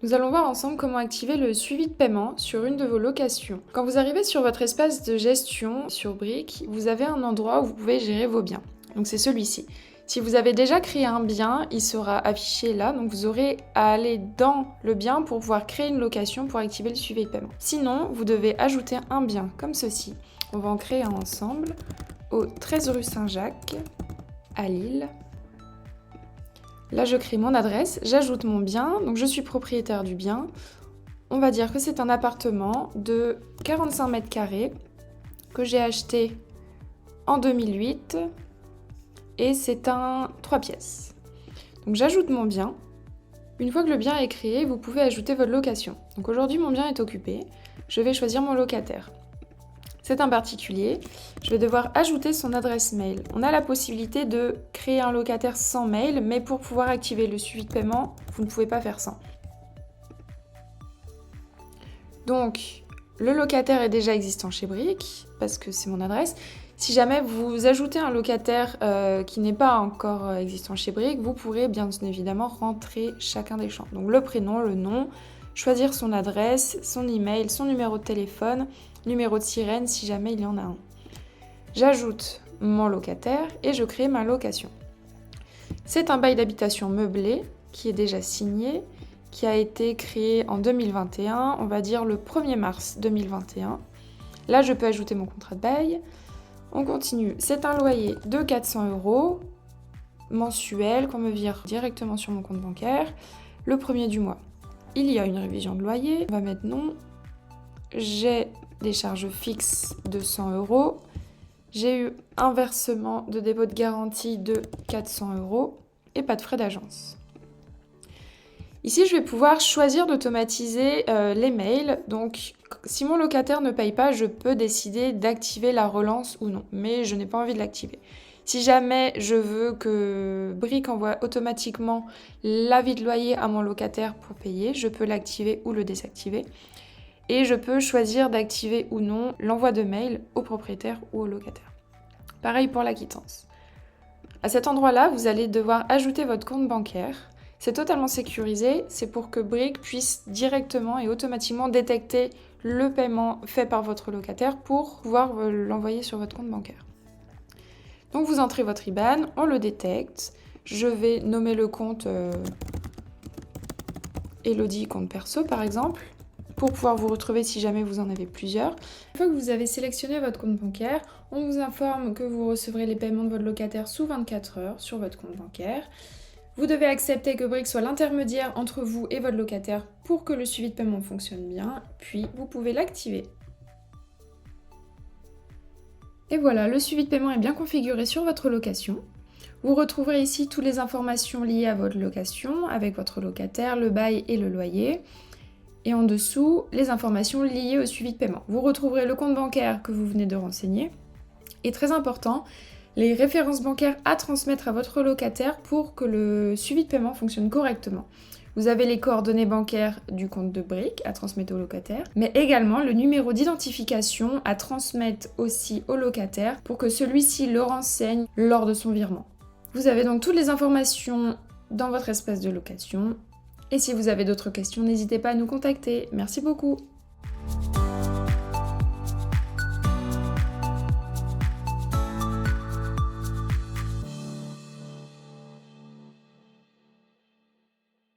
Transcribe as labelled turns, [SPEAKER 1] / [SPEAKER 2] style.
[SPEAKER 1] Nous allons voir ensemble comment activer le suivi de paiement sur une de vos locations. Quand vous arrivez sur votre espace de gestion sur Brick, vous avez un endroit où vous pouvez gérer vos biens. Donc c'est celui-ci. Si vous avez déjà créé un bien, il sera affiché là, donc vous aurez à aller dans le bien pour pouvoir créer une location pour activer le suivi de paiement. Sinon, vous devez ajouter un bien comme ceci. On va en créer un ensemble au 13 rue Saint-Jacques, à Lille. Là, je crée mon adresse, j'ajoute mon bien, donc je suis propriétaire du bien. On va dire que c'est un appartement de 45 mètres carrés que j'ai acheté en 2008 et c'est un 3 pièces. Donc j'ajoute mon bien. Une fois que le bien est créé, vous pouvez ajouter votre location. Donc aujourd'hui, mon bien est occupé. Je vais choisir mon locataire. C'est un particulier. Je vais devoir ajouter son adresse mail. On a la possibilité de créer un locataire sans mail, mais pour pouvoir activer le suivi de paiement, vous ne pouvez pas faire sans. Donc, le locataire est déjà existant chez Brick, parce que c'est mon adresse. Si jamais vous ajoutez un locataire qui n'est pas encore existant chez Brick, vous pourrez bien évidemment rentrer chacun des champs. Donc le prénom, le nom, choisir son adresse, son email, son numéro de téléphone, numéro de sirène si jamais il y en a un. J'ajoute mon locataire et je crée ma location. C'est un bail d'habitation meublé qui est déjà signé, qui a été créé en 2021, on va dire le 1er mars 2021. Là, je peux ajouter mon contrat de bail. On continue. C'est un loyer de 400 € mensuel qu'on me vire directement sur mon compte bancaire. Le premier du mois, il y a une révision de loyer. On va mettre non. J'ai des charges fixes de 100 €. J'ai eu un versement de dépôt de garantie de 400 € et pas de frais d'agence. Ici, je vais pouvoir choisir d'automatiser les mails. Donc, si mon locataire ne paye pas, je peux décider d'activer la relance ou non. Mais je n'ai pas envie de l'activer. Si jamais je veux que Brick envoie automatiquement l'avis de loyer à mon locataire pour payer, je peux l'activer ou le désactiver. Et je peux choisir d'activer ou non l'envoi de mail au propriétaire ou au locataire. Pareil pour la quittance. À cet endroit-là, vous allez devoir ajouter votre compte bancaire. C'est totalement sécurisé, c'est pour que Brick puisse directement et automatiquement détecter le paiement fait par votre locataire pour pouvoir l'envoyer sur votre compte bancaire. Donc vous entrez votre IBAN, on le détecte. Je vais nommer le compte Elodie compte perso par exemple, pour pouvoir vous retrouver si jamais vous en avez plusieurs. Une fois que vous avez sélectionné votre compte bancaire, on vous informe que vous recevrez les paiements de votre locataire sous 24 heures sur votre compte bancaire. Vous devez accepter que Brick soit l'intermédiaire entre vous et votre locataire pour que le suivi de paiement fonctionne bien, puis vous pouvez l'activer. Et voilà, le suivi de paiement est bien configuré sur votre location. Vous retrouverez ici toutes les informations liées à votre location, avec votre locataire, le bail et le loyer. Et en dessous, les informations liées au suivi de paiement. Vous retrouverez le compte bancaire que vous venez de renseigner. Et très important, les références bancaires à transmettre à votre locataire pour que le suivi de paiement fonctionne correctement. Vous avez les coordonnées bancaires du compte de Brick à transmettre au locataire, mais également le numéro d'identification à transmettre aussi au locataire pour que celui-ci le renseigne lors de son virement. Vous avez donc toutes les informations dans votre espace de location. Et si vous avez d'autres questions, n'hésitez pas à nous contacter. Merci beaucoup.